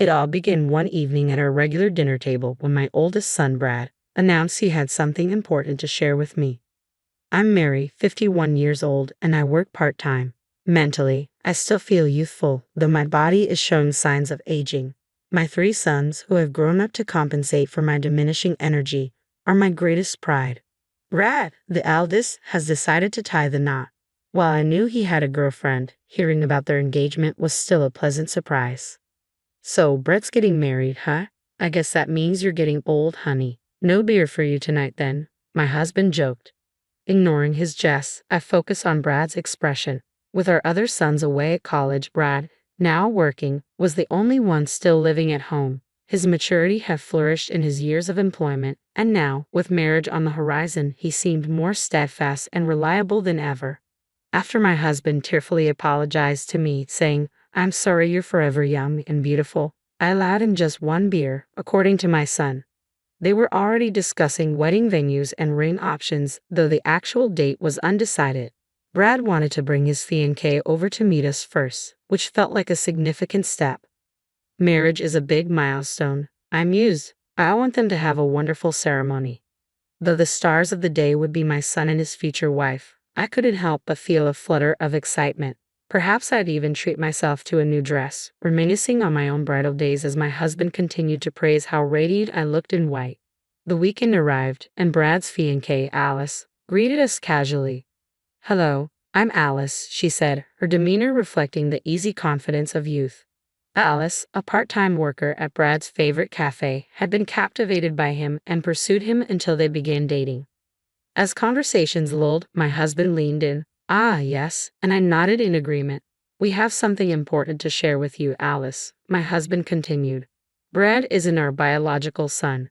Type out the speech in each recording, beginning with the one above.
It all began one evening at our regular dinner table when my oldest son, Brad, announced he had something important to share with me. I'm Mary, 51 years old, and I work part-time. Mentally, I still feel youthful, though my body is showing signs of aging. My 3 sons, who have grown up to compensate for my diminishing energy, are my greatest pride. Brad, the eldest, has decided to tie the knot. While I knew he had a girlfriend, hearing about their engagement was still a pleasant surprise. So, Brett's getting married, huh? I guess that means you're getting old, honey. No beer for you tonight then, my husband joked. Ignoring his jest, I focused on Brad's expression. With our other sons away at college, Brad, now working, was the only one still living at home. His maturity had flourished in his years of employment, and now, with marriage on the horizon, he seemed more steadfast and reliable than ever. After my husband tearfully apologized to me, saying, "I'm sorry you're forever young and beautiful," I allowed him just one beer, according to my son. They were already discussing wedding venues and ring options, though the actual date was undecided. Brad wanted to bring his fiancée over to meet us first, which felt like a significant step. Marriage is a big milestone, I mused. I want them to have a wonderful ceremony. Though the stars of the day would be my son and his future wife, I couldn't help but feel a flutter of excitement. Perhaps I'd even treat myself to a new dress, reminiscing on my own bridal days as my husband continued to praise how radiant I looked in white. The weekend arrived, and Brad's fiancée, Alice, greeted us casually. "Hello, I'm Alice," she said, her demeanor reflecting the easy confidence of youth. Alice, a part-time worker at Brad's favorite cafe, had been captivated by him and pursued him until they began dating. As conversations lulled, my husband leaned in. "Ah, yes," and I nodded in agreement. "We have something important to share with you, Alice," my husband continued. "Brad isn't our biological son."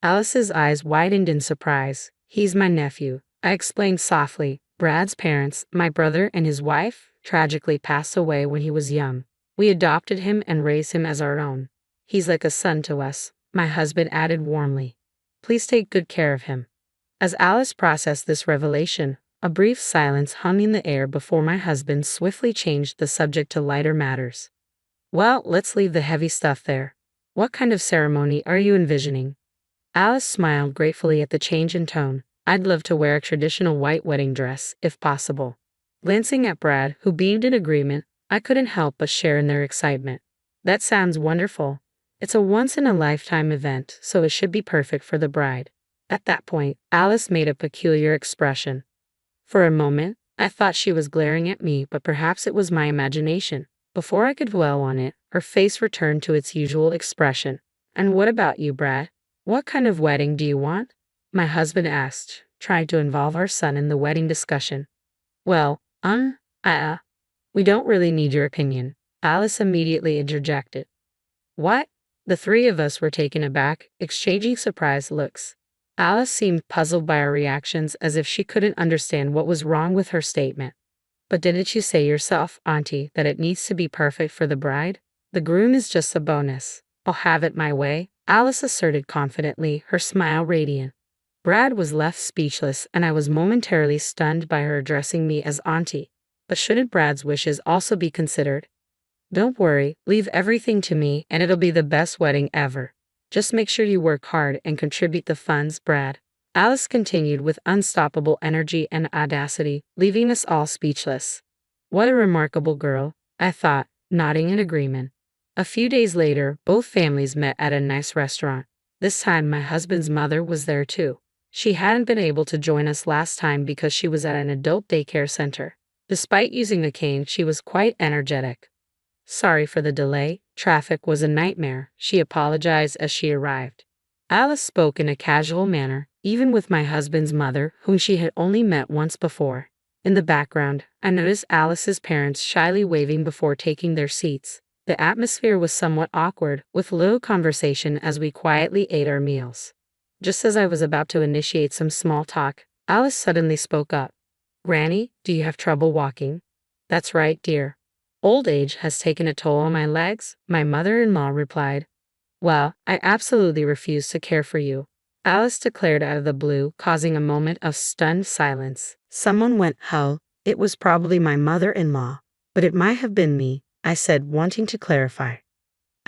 Alice's eyes widened in surprise. "He's my nephew," I explained softly. "Brad's parents, my brother and his wife, tragically passed away when he was young. We adopted him and raised him as our own. He's like a son to us," my husband added warmly. "Please take good care of him." As Alice processed this revelation, a brief silence hung in the air before my husband swiftly changed the subject to lighter matters. "Well, let's leave the heavy stuff there. What kind of ceremony are you envisioning?" Alice smiled gratefully at the change in tone. "I'd love to wear a traditional white wedding dress, if possible." Glancing at Brad, who beamed in agreement, I couldn't help but share in their excitement. "That sounds wonderful. It's a once-in-a-lifetime event, so it should be perfect for the bride." At that point, Alice made a peculiar expression. For a moment, I thought she was glaring at me, but perhaps it was my imagination. Before I could dwell on it, her face returned to its usual expression. "And what about you, Brad? What kind of wedding do you want?" my husband asked, trying to involve our son in the wedding discussion. "Well, we don't really need your opinion," Alice immediately interjected. "What?" The 3 of us were taken aback, exchanging surprised looks. Alice seemed puzzled by our reactions, as if she couldn't understand what was wrong with her statement. "But didn't you say yourself, Auntie, that it needs to be perfect for the bride? The groom is just a bonus." "I'll have it my way," Alice asserted confidently, her smile radiant. Brad was left speechless, and I was momentarily stunned by her addressing me as Auntie. But shouldn't Brad's wishes also be considered? "Don't worry, leave everything to me, and it'll be the best wedding ever. Just make sure you work hard and contribute the funds, Brad," Alice continued with unstoppable energy and audacity, leaving us all speechless. What a remarkable girl, I thought, nodding in agreement. A few days later, both families met at a nice restaurant. This time my husband's mother was there too. She hadn't been able to join us last time because she was at an adult daycare center. Despite using a cane, she was quite energetic. "Sorry for the delay. Traffic was a nightmare," she apologized as she arrived. Alice spoke in a casual manner, even with my husband's mother, whom she had only met once before. In the background, I noticed Alice's parents shyly waving before taking their seats. The atmosphere was somewhat awkward, with little conversation as we quietly ate our meals. Just as I was about to initiate some small talk, Alice suddenly spoke up. "Granny, do you have trouble walking?" "That's right, dear. Old age has taken a toll on my legs," my mother-in-law replied. "Well, I absolutely refuse to care for you," Alice declared out of the blue, causing a moment of stunned silence. Someone went, "How?" It was probably my mother-in-law, but it might have been me, I said, wanting to clarify.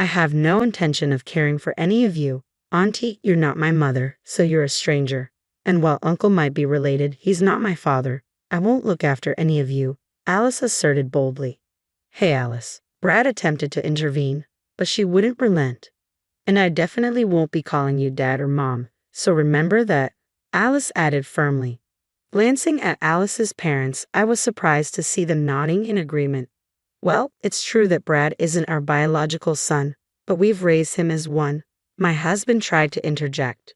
I have no intention of caring for any of you. Auntie, you're not my mother, so you're a stranger. And while Uncle might be related, he's not my father. I won't look after any of you, Alice asserted boldly. Hey Alice, Brad attempted to intervene, but she wouldn't relent. And I definitely won't be calling you Dad or Mom, so remember that, Alice added firmly. Glancing at Alice's parents, I was surprised to see them nodding in agreement. Well, it's true that Brad isn't our biological son, but we've raised him as one. My husband tried to interject.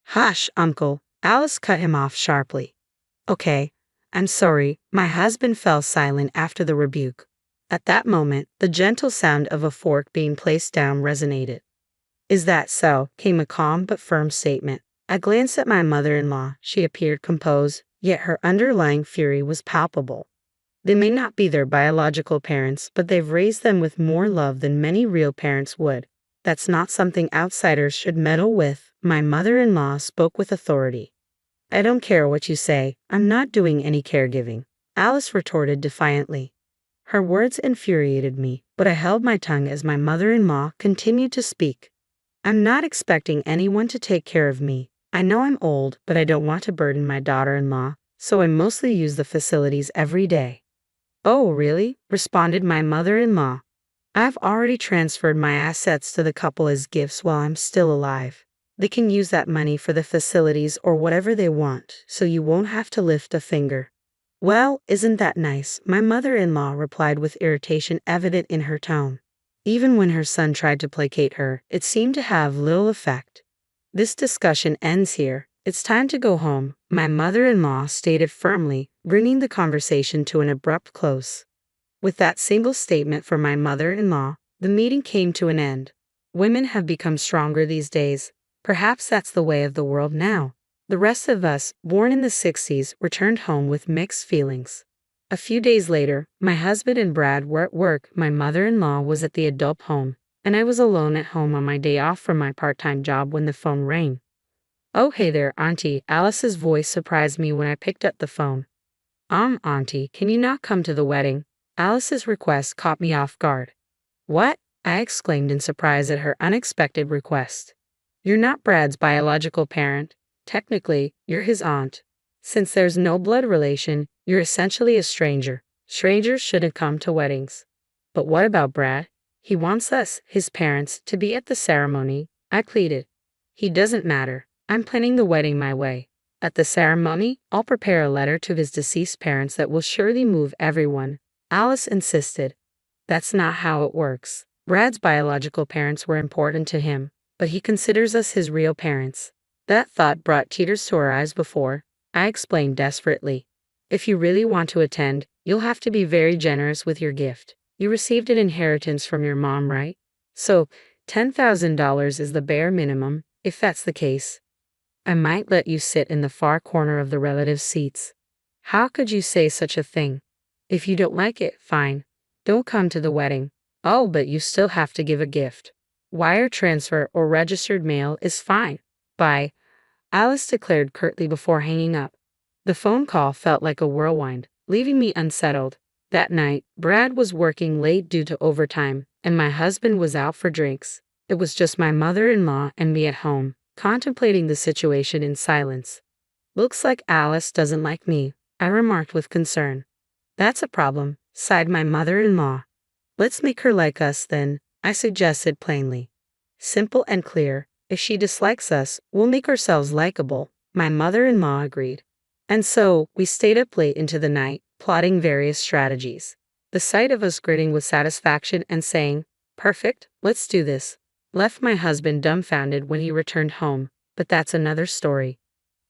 Hush, Uncle, Alice cut him off sharply. Okay, I'm sorry, my husband fell silent after the rebuke. At that moment, the gentle sound of a fork being placed down resonated. Is that so? Came a calm but firm statement. I glanced at my mother-in-law. She appeared composed, yet her underlying fury was palpable. They may not be their biological parents, but they've raised them with more love than many real parents would. That's not something outsiders should meddle with, my mother-in-law spoke with authority. I don't care what you say, I'm not doing any caregiving, Alice retorted defiantly. Her words infuriated me, but I held my tongue as my mother-in-law continued to speak. I'm not expecting anyone to take care of me. I know I'm old, but I don't want to burden my daughter-in-law, so I mostly use the facilities every day. Oh, really? Responded my mother-in-law. I've already transferred my assets to the couple as gifts while I'm still alive. They can use that money for the facilities or whatever they want, so you won't have to lift a finger. Well, isn't that nice? My mother-in-law replied with irritation evident in her tone. Even when her son tried to placate her, it seemed to have little effect. This discussion ends here. It's time to go home, my mother-in-law stated firmly, bringing the conversation to an abrupt close. With that single statement from my mother-in-law, the meeting came to an end. Women have become stronger these days. Perhaps that's the way of the world now. The rest of us, born in the 60s, returned home with mixed feelings. A few days later, my husband and Brad were at work, my mother-in-law was at the adult home, and I was alone at home on my day off from my part-time job when the phone rang. Oh, hey there, Auntie, Alice's voice surprised me when I picked up the phone. Auntie, can you not come to the wedding? Alice's request caught me off guard. What? I exclaimed in surprise at her unexpected request. You're not Brad's biological parent. Technically, you're his aunt. Since there's no blood relation, you're essentially a stranger. Strangers shouldn't come to weddings. But what about Brad? He wants us, his parents, to be at the ceremony, I pleaded. He doesn't matter. I'm planning the wedding my way. At the ceremony, I'll prepare a letter to his deceased parents that will surely move everyone, Alice insisted. That's not how it works. Brad's biological parents were important to him, but he considers us his real parents. That thought brought tears to her eyes before. I explained desperately. If you really want to attend, you'll have to be very generous with your gift. You received an inheritance from your mom, right? So, $10,000 is the bare minimum, if that's the case. I might let you sit in the far corner of the relative seats. How could you say such a thing? If you don't like it, fine. Don't come to the wedding. Oh, but you still have to give a gift. Wire transfer or registered mail is fine. Bye, Alice declared curtly before hanging up. The phone call felt like a whirlwind, leaving me unsettled. That night, Brad was working late due to overtime, and my husband was out for drinks. It was just my mother-in-law and me at home, contemplating the situation in silence. Looks like Alice doesn't like me, I remarked with concern. That's a problem, sighed my mother-in-law. Let's make her like us then, I suggested plainly. Simple and clear. If she dislikes us, we'll make ourselves likable, my mother-in-law agreed. And so, we stayed up late into the night, plotting various strategies. The sight of us grinning with satisfaction and saying, "Perfect, let's do this," left my husband dumbfounded when he returned home, but that's another story.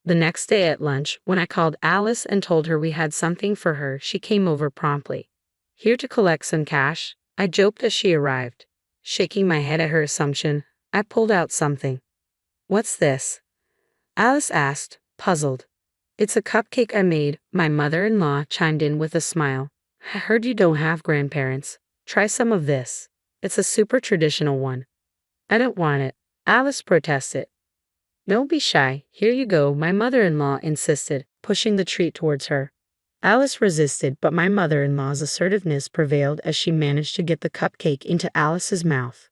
The next day at lunch, when I called Alice and told her we had something for her, she came over promptly. Here to collect some cash, I joked as she arrived. Shaking my head at her assumption, I pulled out something. "What's this?" Alice asked, puzzled. "It's a cupcake I made," my mother-in-law chimed in with a smile. "I heard you don't have grandparents. Try some of this. It's a super traditional one." "I don't want it," Alice protested. "Don't be shy. Here you go," my mother-in-law insisted, pushing the treat towards her. Alice resisted, but my mother-in-law's assertiveness prevailed as she managed to get the cupcake into Alice's mouth.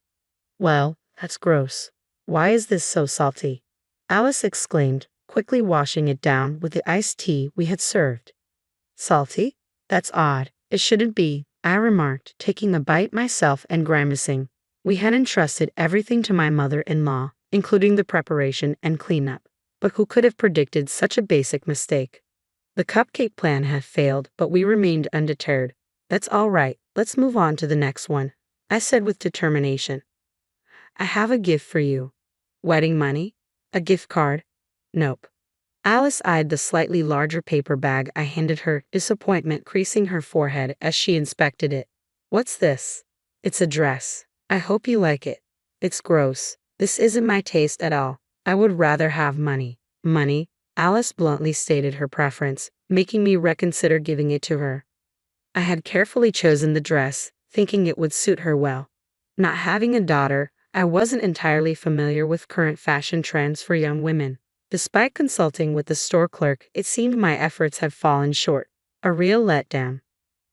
Well, that's gross. Why is this so salty? Alice exclaimed, quickly washing it down with the iced tea we had served. Salty? That's odd. It shouldn't be, I remarked, taking a bite myself and grimacing. We had entrusted everything to my mother-in-law, including the preparation and cleanup. But who could have predicted such a basic mistake? The cupcake plan had failed, but we remained undeterred. That's all right, let's move on to the next one, I said with determination. I have a gift for you. Wedding money? A gift card? Nope. Alice eyed the slightly larger paper bag I handed her, disappointment creasing her forehead as she inspected it. What's this? It's a dress. I hope you like it. It's gross. This isn't my taste at all. I would rather have money. Money? Alice bluntly stated her preference, making me reconsider giving it to her. I had carefully chosen the dress, thinking it would suit her well. Not having a daughter, I wasn't entirely familiar with current fashion trends for young women. Despite consulting with the store clerk, it seemed my efforts had fallen short. A real letdown.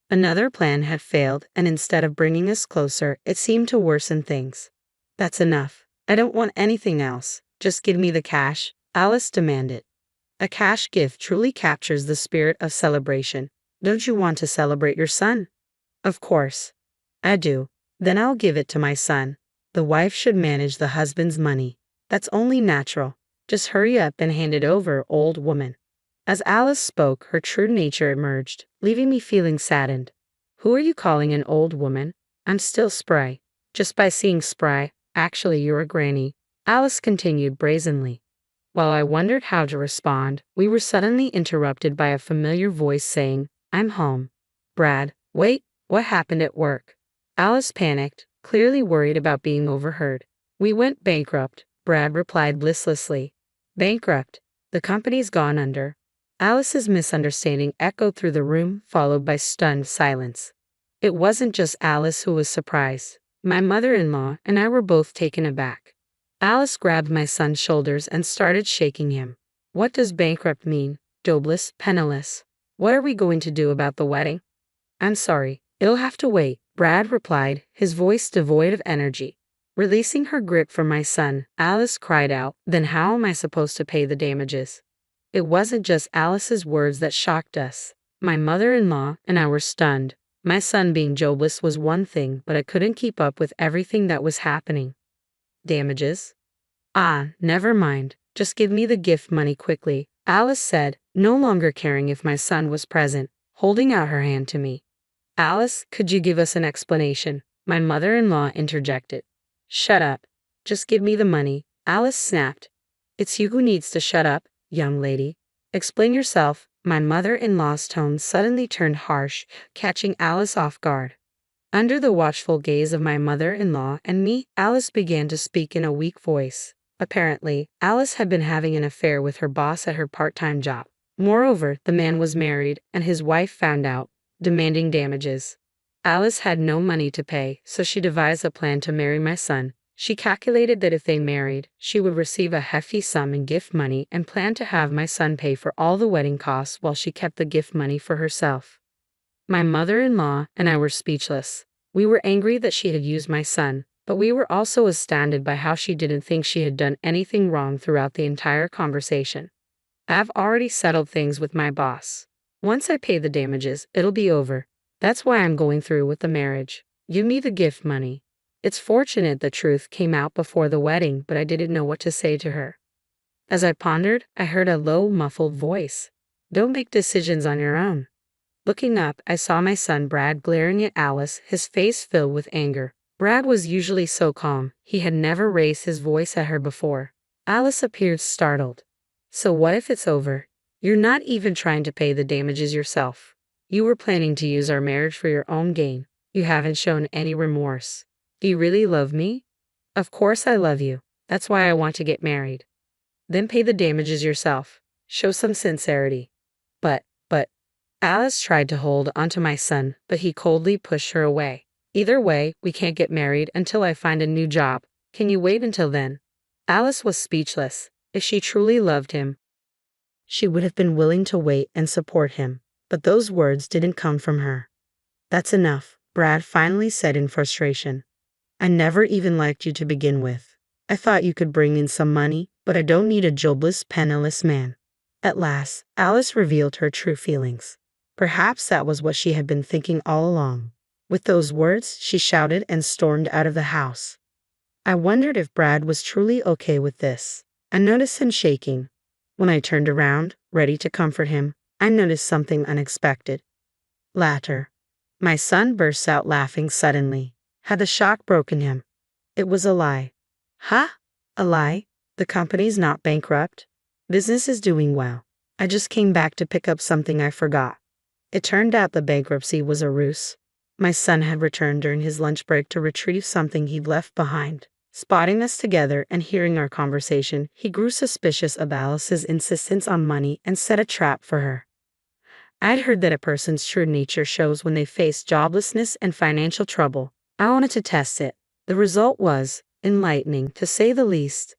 Another plan had failed, and instead of bringing us closer, it seemed to worsen things. That's enough. I don't want anything else. Just give me the cash, Alice demanded. A cash gift truly captures the spirit of celebration. Don't you want to celebrate your son? Of course. I do. Then I'll give it to my son. The wife should manage the husband's money. That's only natural. Just hurry up and hand it over, old woman. As Alice spoke, her true nature emerged, leaving me feeling saddened. Who are you calling an old woman? I'm still spry. Just by seeing spry, actually you're a granny, Alice continued brazenly. While I wondered how to respond, we were suddenly interrupted by a familiar voice saying, I'm home. Brad, wait, what happened at work? Alice panicked, clearly worried about being overheard. We went bankrupt, Brad replied listlessly. Bankrupt? The company's gone under. Alice's misunderstanding echoed through the room, followed by stunned silence. It wasn't just Alice who was surprised. My mother-in-law and I were both taken aback. Alice grabbed my son's shoulders and started shaking him. What does bankrupt mean? Jobless, penniless. What are we going to do about the wedding? I'm sorry, it'll have to wait, Brad replied, his voice devoid of energy. Releasing her grip from my son, Alice cried out, then how am I supposed to pay the damages? It wasn't just Alice's words that shocked us. My mother-in-law and I were stunned. My son being jobless was one thing, but I couldn't keep up with everything that was happening. Damages? Ah, never mind. Just give me the gift money quickly, Alice said, no longer caring if my son was present, holding out her hand to me. Alice, could you give us an explanation? My mother-in-law interjected. Shut up. Just give me the money, Alice snapped. It's you who needs to shut up, young lady. Explain yourself. My mother-in-law's tone suddenly turned harsh, catching Alice off guard. Under the watchful gaze of my mother-in-law and me, Alice began to speak in a weak voice. Apparently, Alice had been having an affair with her boss at her part-time job. Moreover, the man was married, and his wife found out, demanding damages. Alice had no money to pay, so she devised a plan to marry my son. She calculated that if they married, she would receive a hefty sum in gift money and planned to have my son pay for all the wedding costs while she kept the gift money for herself. My mother-in-law and I were speechless. We were angry that she had used my son, but we were also astounded by how she didn't think she had done anything wrong throughout the entire conversation. I've already settled things with my boss. Once I pay the damages, it'll be over. That's why I'm going through with the marriage. Give me the gift money. It's fortunate the truth came out before the wedding, but I didn't know what to say to her. As I pondered, I heard a low, muffled voice. Don't make decisions on your own. Looking up, I saw my son Brad glaring at Alice, his face filled with anger. Brad was usually so calm, he had never raised his voice at her before. Alice appeared startled. So what if it's over? You're not even trying to pay the damages yourself. You were planning to use our marriage for your own gain. You haven't shown any remorse. Do you really love me? Of course I love you. That's why I want to get married. Then pay the damages yourself. Show some sincerity. But, Alice tried to hold onto my son, but he coldly pushed her away. Either way, we can't get married until I find a new job. Can you wait until then? Alice was speechless. If she truly loved him, she would have been willing to wait and support him. But those words didn't come from her. That's enough, Brad finally said in frustration. I never even liked you to begin with. I thought you could bring in some money, but I don't need a jobless, penniless man. At last, Alice revealed her true feelings. Perhaps that was what she had been thinking all along. With those words, she shouted and stormed out of the house. I wondered if Brad was truly okay with this. I noticed him shaking. When I turned around, ready to comfort him, I noticed something unexpected. Laughter. My son burst out laughing suddenly. Had the shock broken him? It was a lie. Huh? A lie? The company's not bankrupt. Business is doing well. I just came back to pick up something I forgot. It turned out the bankruptcy was a ruse. My son had returned during his lunch break to retrieve something he'd left behind. Spotting us together and hearing our conversation, he grew suspicious of Alice's insistence on money and set a trap for her. I'd heard that a person's true nature shows when they face joblessness and financial trouble. I wanted to test it. The result was enlightening, to say the least.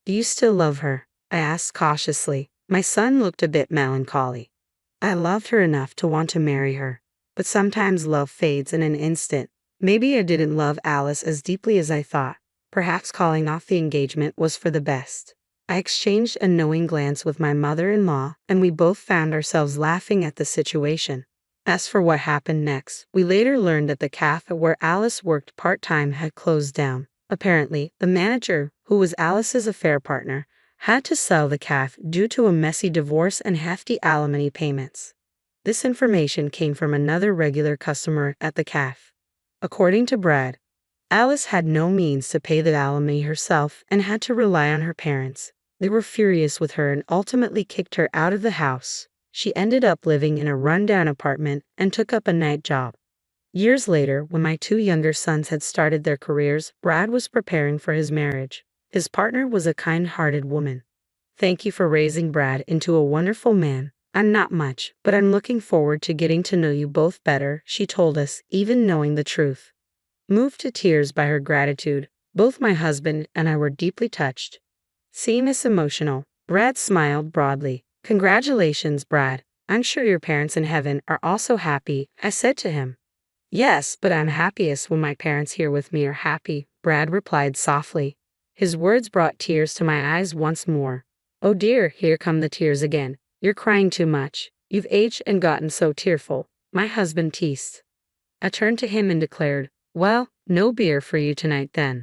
Do you still love her? I asked cautiously. My son looked a bit melancholy. I loved her enough to want to marry her. But sometimes love fades in an instant. Maybe I didn't love Alice as deeply as I thought. Perhaps calling off the engagement was for the best. I exchanged a knowing glance with my mother-in-law, and we both found ourselves laughing at the situation. As for what happened next, we later learned that the cafe where Alice worked part-time had closed down. Apparently, the manager, who was Alice's affair partner, had to sell the cafe due to a messy divorce and hefty alimony payments. This information came from another regular customer at the cafe. According to Brad, Alice had no means to pay the alimony herself and had to rely on her parents. They were furious with her and ultimately kicked her out of the house. She ended up living in a rundown apartment and took up a night job. Years later, when my two younger sons had started their careers, Brad was preparing for his marriage. His partner was a kind-hearted woman. Thank you for raising Brad into a wonderful man. I'm not much, but I'm looking forward to getting to know you both better, she told us, even knowing the truth. Moved to tears by her gratitude, both my husband and I were deeply touched. Seeing us emotional, Brad smiled broadly. Congratulations, Brad. I'm sure your parents in heaven are also happy, I said to him. Yes, but I'm happiest when my parents here with me are happy, Brad replied softly. His words brought tears to my eyes once more. Oh dear, here come the tears again. You're crying too much. You've aged and gotten so tearful, my husband teased. I turned to him and declared, well, no beer for you tonight then.